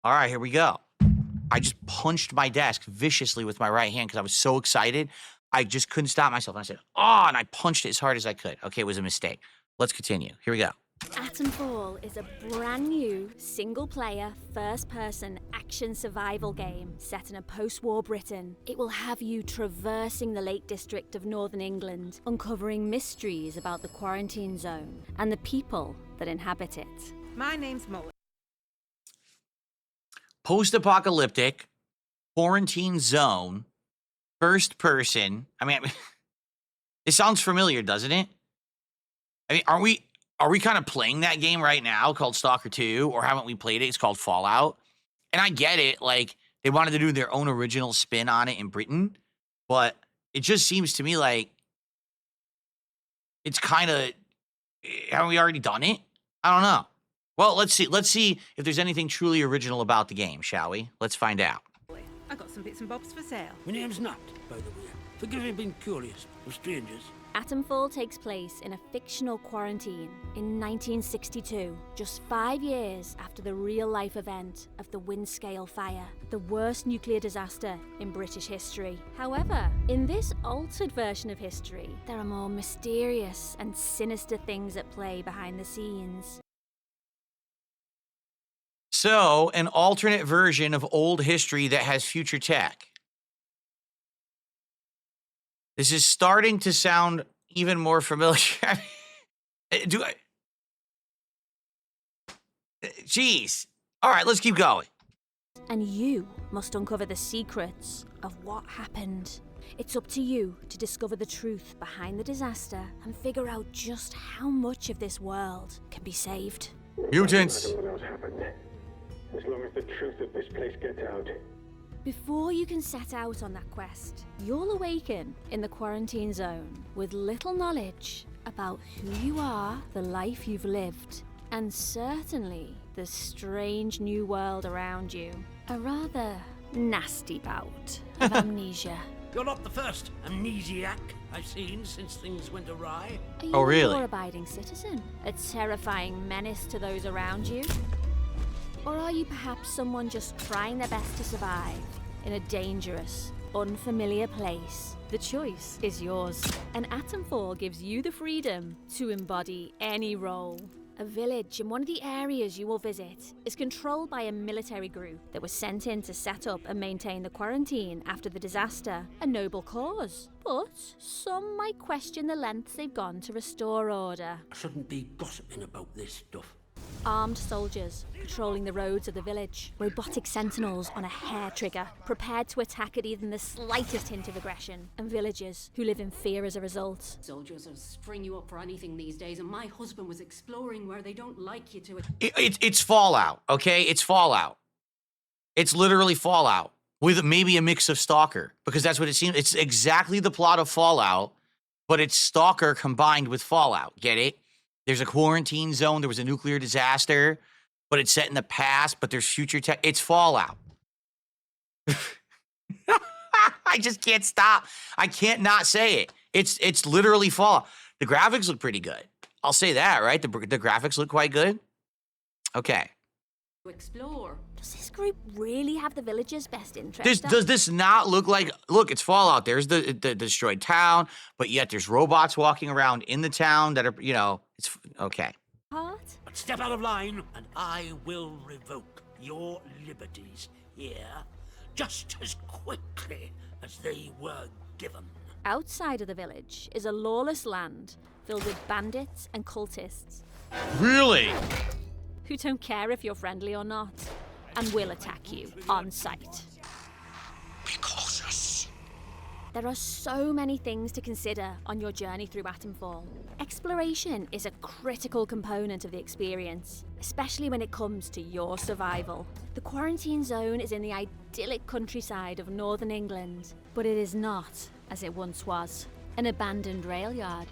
All right, here we go. I just punched my desk viciously with my right hand because I was so excited. I just couldn't stop myself. And I said, oh, and I punched it as hard as I could. Okay, it was a mistake. Let's continue. Here we go. Atomfall is a brand new, single-player, first-person action survival game set in a post-war Britain. It will have you traversing the Lake District of Northern England, uncovering mysteries about the quarantine zone and the people that inhabit it. My name's Molly. Post-apocalyptic, quarantine zone, first person. I mean, it sounds familiar, doesn't it? I mean, are we kind of playing that game right now called Stalker 2, or haven't we played it? It's called Fallout. And I get it, like, they wanted to do their own original spin on it in Britain, but it just seems to me like it's kind of, haven't we already done it? I don't know. Well, let's see if there's anything truly original about the game, shall we? Let's find out. I got some bits and bobs for sale. My name's Nat, by the way. Forgive me being curious of strangers. Atomfall takes place in a fictional quarantine in 1962, just 5 years after the real-life event of the Windscale fire, the worst nuclear disaster in British history. However, in this altered version of history, there are more mysterious and sinister things at play behind the scenes. So, an alternate version of old history that has future tech. This is starting to sound even more familiar. Jeez. All right, let's keep going. And you must uncover the secrets of what happened. It's up to you to discover the truth behind the disaster and figure out just how much of this world can be saved. Mutants. I don't know what happened. As long as the truth of this place gets out. Before you can set out on that quest, you'll awaken in the quarantine zone with little knowledge about who you are, the life you've lived, and certainly the strange new world around you. A rather nasty bout of amnesia. You're not the first amnesiac I've seen since things went awry. Are you Oh, really? a law-abiding citizen? A terrifying menace to those around you? Or are you perhaps someone just trying their best to survive in a dangerous, unfamiliar place? The choice is yours. And Atomfall gives you the freedom to embody any role. A village in one of the areas you will visit is controlled by a military group that was sent in to set up and maintain the quarantine after the disaster. A noble cause. But some might question the lengths they've gone to restore order. I shouldn't be gossiping about this stuff. Armed soldiers patrolling the roads of the village. Robotic sentinels on a hair trigger, prepared to attack at even the slightest hint of aggression. And villagers who live in fear as a result. Soldiers will string you up for anything these days, and my husband was exploring where they don't like you to. It's Fallout, okay? It's Fallout. It's literally Fallout with maybe a mix of Stalker, because that's what it seems. It's exactly the plot of Fallout, but it's Stalker combined with Fallout. Get it? There's a quarantine zone. There was a nuclear disaster, but it's set in the past, but there's future tech. It's Fallout. I just can't stop. I can't not say it. It's literally Fallout. The graphics look pretty good. I'll say that, right? The graphics look quite good. Okay. To explore. Does this group really have the villagers' best interest? Does this not look like, look, it's Fallout. There's the destroyed town, but yet there's robots walking around in the town that are, you know, it's, okay. Heart? But step out of line, and I will revoke your liberties here just as quickly as they were given. Outside of the village is a lawless land filled with bandits and cultists Really? who don't care if you're friendly or not and will attack you on sight. Be cautious. There are so many things to consider on your journey through Atomfall. Exploration is a critical component of the experience, especially when it comes to your survival. The quarantine zone is in the idyllic countryside of northern England, but it is not as it once was. An abandoned rail yard,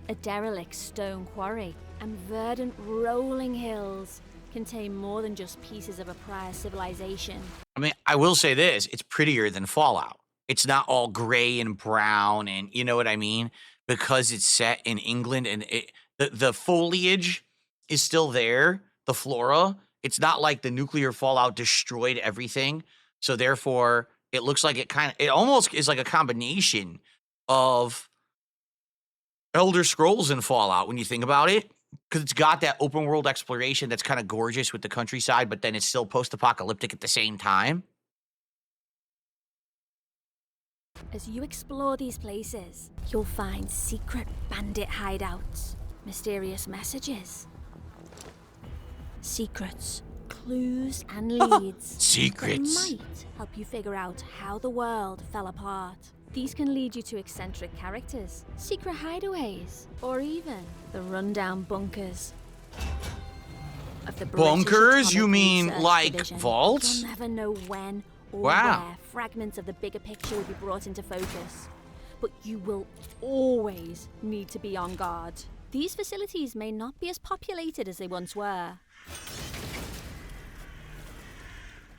a derelict stone quarry, and verdant rolling hills contain more than just pieces of a prior civilization. I mean, I will say this, it's prettier than Fallout. It's not all gray and brown and you know what I mean? Because it's set in England and the foliage is still there, the flora, it's not like the nuclear fallout destroyed everything. So therefore, it looks like it almost is like a combination of Elder Scrolls and Fallout when you think about it, because it's got that open world exploration that's kind of gorgeous with the countryside, but then it's still post-apocalyptic at the same time. As you explore these places, you'll find secret bandit hideouts, mysterious messages, secrets, clues, and leads Secrets. that might help you figure out how the world fell apart. These can lead you to eccentric characters, secret hideaways, or even the rundown bunkers of the British Bunkers? You Atomic mean Research like Division. vaults? You'll never know when or Wow. where fragments of the bigger picture will be brought into focus, but you will always need to be on guard. These facilities may not be as populated as they once were.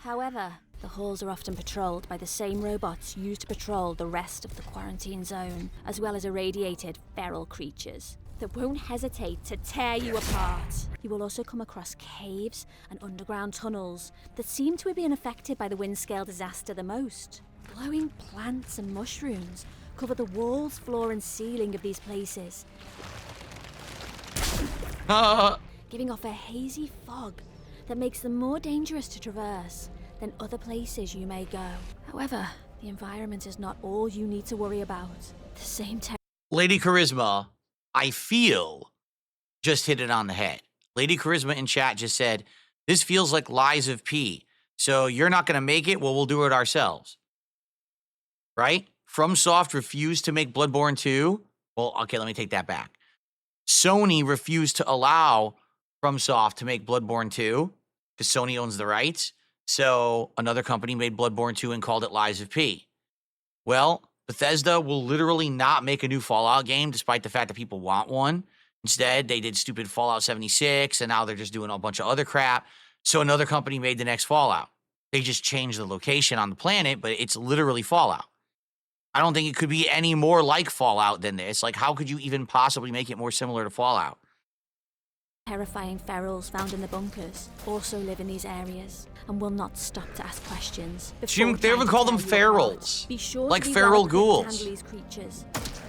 However, the halls are often patrolled by the same robots used to patrol the rest of the quarantine zone, as well as irradiated feral creatures that won't hesitate to tear you apart. You will also come across caves and underground tunnels that seem to have been affected by the wind-scale disaster the most. Glowing plants and mushrooms cover the walls, floor and ceiling of these places, giving off a hazy fog that makes them more dangerous to traverse than other places you may go. However, the environment is not all you need to worry about. The same Lady Charisma, I feel, just hit it on the head. Lady Charisma in chat just said, this feels like Lies of P. So you're not going to make it? Well, we'll do it ourselves. Right? FromSoft refused to make Bloodborne 2. Well, okay, let me take that back. Sony refused to allow FromSoft to make Bloodborne 2 because Sony owns the rights. So another company made Bloodborne 2 and called it Lies of P. Well, Bethesda will literally not make a new Fallout game despite the fact that people want one. Instead, they did stupid Fallout 76, and now they're just doing a bunch of other crap. So another company made the next Fallout. They just changed the location on the planet, but it's literally Fallout. I don't think it could be any more like Fallout than this. Like, how could you even possibly make it more similar to Fallout? terrifying ferals found in the bunkers also live in these areas and will not stop to ask questions. They even call them ferals. Be sure like to be feral well equipped to ghouls. handle these creatures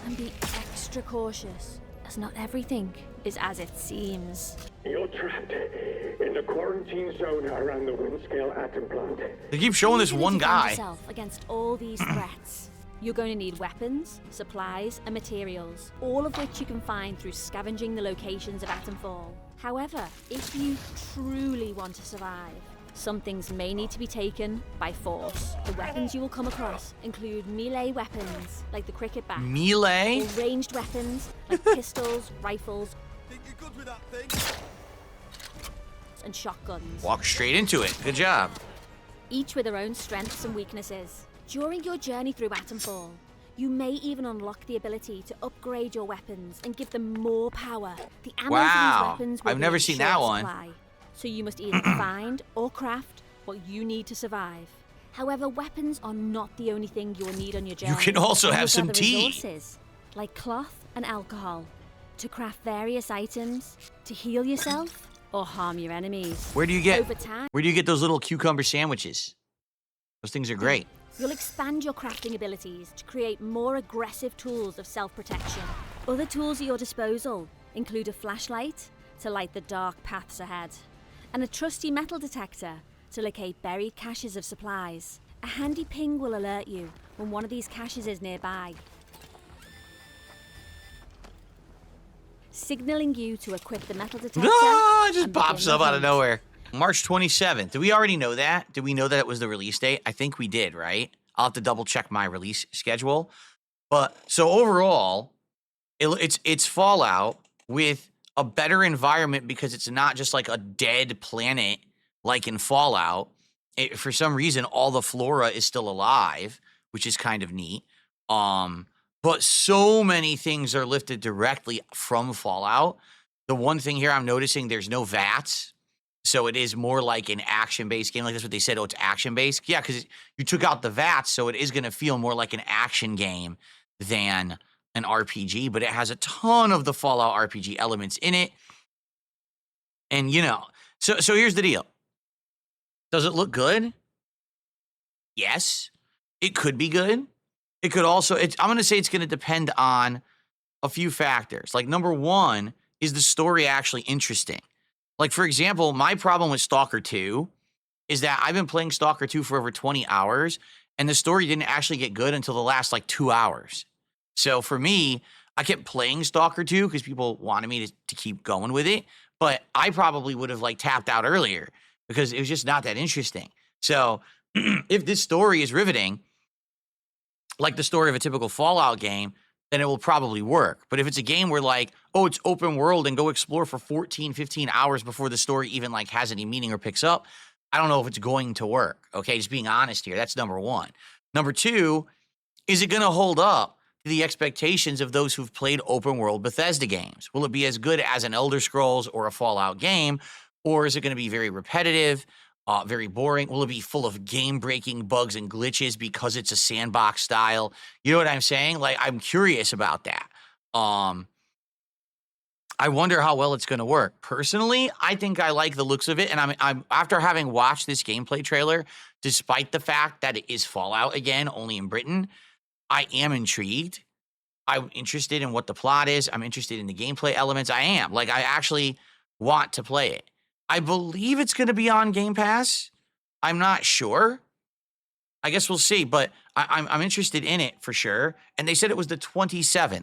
and be extra cautious, as not everything is as it seems. You're trapped in the quarantine zone around the Windscale atom plant. They keep showing this How are you one gonna defend guy. yourself against all these threats. You're going to need weapons, supplies, and materials, all of which you can find through scavenging the locations of Atomfall. However, if you truly want to survive, some things may need to be taken by force. The weapons you will come across include melee weapons, like the cricket bat, Melee? or ranged weapons, like pistols, rifles, Think you're good with that thing? and shotguns, Walk straight into it. Good job. each with their own strengths and weaknesses. During your journey through Atomfall, you may even unlock the ability to upgrade your weapons and give them more power. The ammo for Wow. these weapons will I've be never in seen short that one. supply, so you must either find or craft what you need to survive. However, weapons are not the only thing you will need on your journey. can also You have must some the tea. resources, like cloth and alcohol, to craft various items, to heal yourself, or harm your enemies. Where do you get Over time, those little cucumber sandwiches? Those things are great. you'll expand your crafting abilities to create more aggressive tools of self-protection. Other tools at your disposal include a flashlight to light the dark paths ahead, and a trusty metal detector to locate buried caches of supplies. A handy ping will alert you when one of these caches is nearby, signaling you to equip the metal detector. Ah, it just and begin pops the up out of hunt. nowhere. March 27th. Did we already know that? Did we know that it was the release date? I think we did, right? I'll have to double check my release schedule. But so overall, it's Fallout with a better environment because it's not just like a dead planet like in Fallout. For some reason, all the flora is still alive, which is kind of neat. But so many things are lifted directly from Fallout. The one thing here I'm noticing, there's no VATS. So it is more like an action-based game. Like that's what they said. Oh, it's action-based. Yeah, because you took out the VATS, so it is going to feel more like an action game than an RPG. But it has a ton of the Fallout RPG elements in it. And, you know, so here's the deal. Does it look good? Yes. It could be good. It could also, I'm going to say it's going to depend on a few factors. Like, number one, is the story actually interesting? Like, for example, my problem with Stalker 2 is that I've been playing Stalker 2 for over 20 hours, and the story didn't actually get good until the last, like, 2 hours. So for me, I kept playing Stalker 2 because people wanted me to keep going with it, but I probably would have, like, tapped out earlier because it was just not that interesting. So if this story is riveting, like the story of a typical Fallout game, then it will probably work. But if it's a game where, like, oh, it's open world and go explore for 14, 15 hours before the story even, like, has any meaning or picks up, I don't know if it's going to work. Okay, just being honest here. That's number one. Number two, is it going to hold up to the expectations of those who've played open world Bethesda games? Will it be as good as an Elder Scrolls or a Fallout game? Or is it going to be very repetitive, very boring? Will it be full of game-breaking bugs and glitches because it's a sandbox style? You know what I'm saying? Like, I'm curious about that. I wonder how well it's going to work. Personally, I think I like the looks of it, and I'm after having watched this gameplay trailer, despite the fact that it is Fallout again, only in Britain, I am intrigued. I'm interested in what the plot is. I'm interested in the gameplay elements. I am. Like, I actually want to play it. I believe it's going to be on Game Pass. I'm not sure. I guess we'll see, but I'm interested in it for sure. And they said it was the 27th.